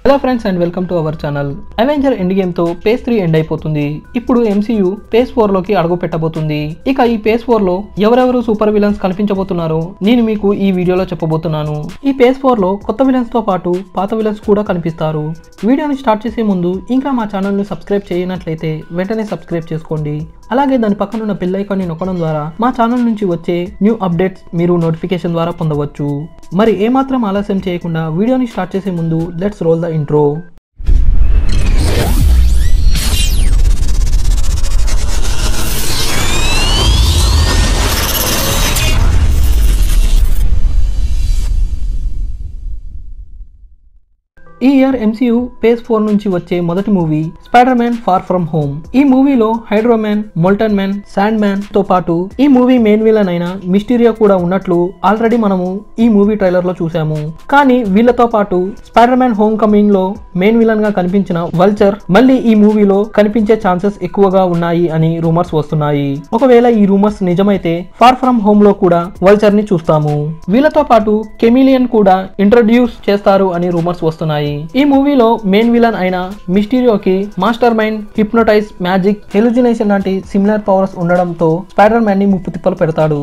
Hello friends and welcome to our channel. Avenger end game తో phase 3 end అయిపోతుంది. ఇప్పుడు MCU phase 4 లోకి అడుగు పెట్టబోతుంది. ఇక ఈ ఫేజ్ 4 లో ఎవరెవరు సూపర్ విలన్స్ కనిపించబోతున్నారో నేను మీకు ఈ వీడియోలో చెప్పబోతున్నాను. ఈ ఫేజ్ 4 లో కొత్త విలన్స్ తో పాటు పాత విలన్స్ కూడా కనిపిస్తారు. వీడియోని స్టార్ట్ చేసే ముందు ఇంకా మా ఛానల్ ని సబ్స్క్రైబ్ చేయనట్లయితే వెంటనే సబ్స్క్రైబ్ చేసుకోండి. అలాగే దాని పక్కన ఉన్న బెల్ ఐకాన్ ని నొక్కడం ద్వారా మా ఛానల్ నుంచి వచ్చే న్యూ అప్డేట్స్ మీరు నోటిఫికేషన్ ద్వారా పొందవచ్చు. మరి ఏమాత్రం ఆలస్యం చేయకుండా వీడియోని స్టార్ట్ చేసే ముందు లెట్స్ రోల్ ద ఇంట్రో. ఈ ఇయర్ MCU ఫేజ్ 4 నుంచి వచ్చే మొదటి movie Spider Man Far From Home. ఈ మూవీలో Hydro Man, Molten Man, Sand Man తో పాటు ఈ మూవీ మెయిన్ విలన్ అయిన మిస్టీరియో కూడా ఉన్నట్లు ఆల్రెడీ మనము ఈ మూవీ ట్రైలర్ లో చూసాము. కానీ వీళ్ళతో పాటు స్పైడర్ మ్యాన్ హోమ్ కమింగ్ లో మెయిన్ విలన్ గా కనిపించిన వల్చర్ మళ్ళీ ఈ మూవీలో కనిపించే ఛాన్సెస్ ఎక్కువగా ఉన్నాయి అని రూమర్స్ వస్తున్నాయి. ఒకవేళ ఈ రూమర్స్ నిజమైతే ఫార్ ఫ్రమ్ హోమ్ లో కూడా వల్చర్ ని చూస్తాము. వీళ్ళతో పాటు కెమిలియన్ కూడా ఇంట్రడ్యూస్ చేస్తారు అని రూమర్స్ వస్తున్నాయి. ఈ మూవీలో మెయిన్ విలన్ అయిన మిస్టీరియోకి మాస్టర్ మైండ్, హిప్నోటైజ్, మ్యాజిక్, హెలుజినేషన్ లాంటి సిమిలర్ పవర్స్ ఉండడంతో స్పైడర్ మ్యాన్ ని ముప్పు తిప్పలు పెడతాడు.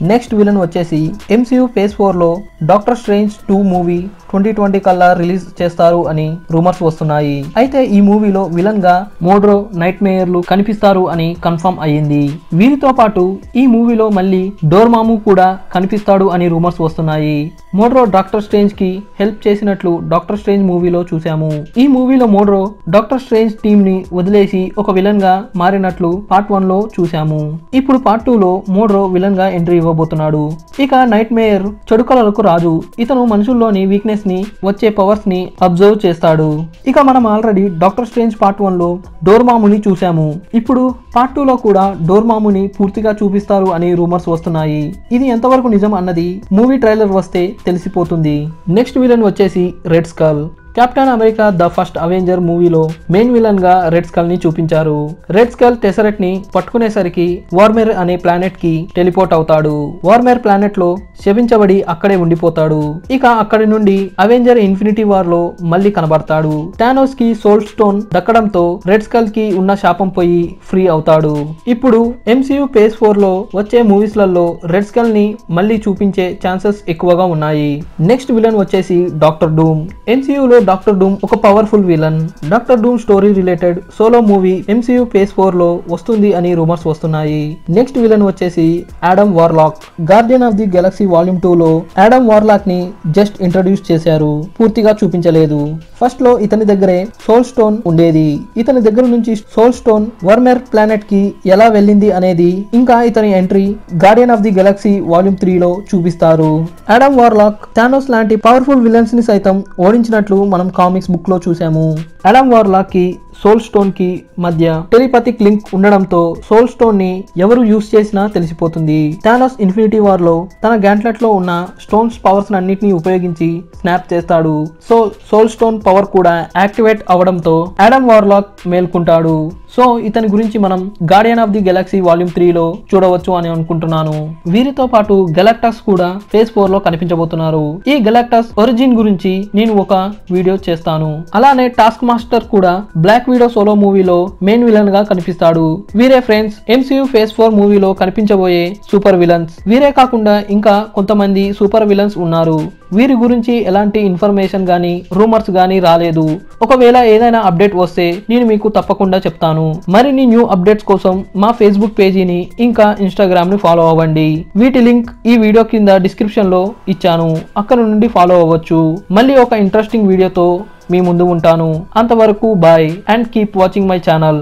నెక్స్ట్ విలన్ వచ్చేసి MCU ఫేజ్ 4 లో డాక్టర్ స్ట్రేంజ్ 2 మూవీ 2020 కల్లా రిలీజ్ చేస్తారు అని రూమర్స్ వస్తున్నాయి. అయితే ఈ మూవీలో విలన్ గా మోడ్రో, నైట్ మేయర్లు కనిపిస్తారు అని కన్ఫర్మ్ అయ్యింది. వీరితో పాటు ఈ మూవీలో మళ్ళీ డోర్మాము కూడా కనిపిస్తాడు అని రూమర్స్ వస్తున్నాయి. మోడ్రో డాక్టర్ స్ట్రేంజ్ కి హెల్ప్ చేసినట్లు డాక్టర్ స్ట్రేంజ్ మూవీలో చూసాము. ఈ మూవీలో మోడ్రో డాక్టర్ స్ట్రేంజ్ టీమ్ ని వదిలేసి ఒక విలన్ గా మారినట్లు పార్ట్ 1 లో చూసాము. ఇప్పుడు పార్ట్ 2 లో మోడ్రో విలన్ గా ఎంట్రీ ఇవ్వబోతున్నాడు. ఇక నైట్ మేయర్ చెడు కళలకు రాజు. ఇతను మనుషుల్లోని వీక్నెస్ ని, వచ్చే పవర్స్ ని అబ్జర్వ్ చేస్తాడు. ఇక మనం ఆల్రెడీ డాక్టర్ స్ట్రేంజ్ పార్ట్ 1 లో డోర్మాముని చూసాము. ఇప్పుడు పార్ట్ 2 లో కూడా డోర్మాముని పూర్తిగా చూపిస్తారు అని రూమర్స్ వస్తున్నాయి. ఇది ఎంతవరకు నిజం అన్నది మూవీ ట్రైలర్ వస్తే తెలిసిపోతుంది. నెక్స్ట్ విలన్ వచ్చేసి red skull. Captain America the first Avenger మూవీలో మెయిన్ విలన్ గా రెడ్ స్కల్ ని చూపించారు. రెడ్ స్కల్ టెసరెట్ ని పట్టుకునేసరికి వార్మెర్ అనే ప్లానెట్ కి టెలిపోర్ట్ అవుతాడు. వార్మెర్ ప్లానెట్ లో శపించబడి అక్కడే ఉండిపోతాడు. ఇక అక్కడి నుండి అవెంజర్ ఇన్ఫినిటీ వార్ లో మళ్ళీ కనబడతాడు. థానోస్ కి సోల్ స్టోన్ దక్కడంతో రెడ్ స్కల్ కి ఉన్న శాపం పోయి ఫ్రీ అవుతాడు. ఇప్పుడు MCU ఫేజ్ 4 లో వచ్చే మూవీస్ లలో రెడ్ స్కల్ ని మళ్ళీ చూపించే ఛాన్సెస్ ఎక్కువగా ఉన్నాయి. నెక్స్ట్ విలన్ వచ్చేసి డాక్టర్ డూమ్. MCU లో డాక్టర్ డూమ్ ఒక powerful villain. Doctor Doom story related solo movie MCU phase 4 లో వస్తుంది అని రూమర్స్ వస్తున్నాయి. నెక్స్ట్ విలన్ వచ్చేసి Adam Warlock. Guardian of the Galaxy volume 2 లో ఆడమ్ వార్లాక్ ని జస్ట్ ఇంట్రడ్యూస్ చేశారు, పూర్తిగా చూపించలేదు. ఫస్ట్ లో ఇతని దగ్గరే సోల్ స్టోన్ ఉండేది. ఇతని దగ్గర నుంచి సోల్ స్టోన్ వర్మెర్ ప్లానెట్ కి ఎలా వెళ్ళింది అనేది, ఇంకా ఇతని entry Guardian of the Galaxy volume 3 లో చూపిస్తారు. ఆడమ్ వార్లాక్ థానోస్ లాంటి పవర్ఫుల్ విలన్స్ ని సైతం ఓడించినట్లు మనం కామిక్స్ బుక్ లో చూసాము. ఆడమ్ వార్లాక్ కి సోల్ స్టోన్ కి మధ్య టెలిపతిక్ లింక్ ఉండడంతో సోల్ స్టోన్ ని ఎవరు యూస్ చేసినా తెలిసిపోతుంది. థానోస్ ఇన్ఫినిటీ వార్ లో తన గ్యాంట్లెట్ లో ఉన్న స్టోన్స్ పవర్స్ అన్నిటిని ఉపయోగించి స్నాప్ చేస్తాడు. సో సోల్ స్టోన్ పవర్ కూడా యాక్టివేట్ అవడంతో ఆడమ్ వార్లాక్ మేల్కుంటాడు. సో ఇతని గురించి మనం Guardian of the Galaxy volume 3 లో చూడవచ్చు అని అనుకుంటున్నాను. వీరితో పాటు గెలాక్టస్ కూడా ఫేజ్ 4 లో కనిపించబోతున్నారు. ఈ గెలాక్టస్ ఒరిజిన్ గురించి నేను ఒక వీడియో చేస్తాను. అలానే టాస్క్ మాస్టర్ కూడా బ్లాక్ విడో సోలో మూవీలో మెయిన్ విలన్ గా కనిపిస్తాడు. వీరే ఫ్రెండ్స్ MCU ఫేజ్ 4 మూవీలో కనిపించబోయే సూపర్ విలన్స్. వీరే కాకుండా ఇంకా కొంతమంది సూపర్ విలన్స్ ఉన్నారు. వీరి గురించి ఎలాంటి ఇన్ఫర్మేషన్ గానీ రూమర్స్ గానీ రాలేదు. ఒకవేళ ఏదైనా అప్డేట్ వస్తే నేను మీకు తప్పకుండా చెప్తాను. మరిన్ని న్యూ అప్డేట్స్ కోసం మా ఫేస్బుక్ పేజీని ఇంకా ఇన్స్టాగ్రామ్ ని ఫాలో అవ్వండి. వీటి లింక్ ఈ వీడియో కింద డిస్క్రిప్షన్ లో ఇచ్చాను, అక్కడ నుండి ఫాలో అవ్వచ్చు. మళ్ళీ ఒక ఇంట్రెస్టింగ్ వీడియోతో మీ ముందు ఉంటాను. అంతవరకు bye and keep watching my channel.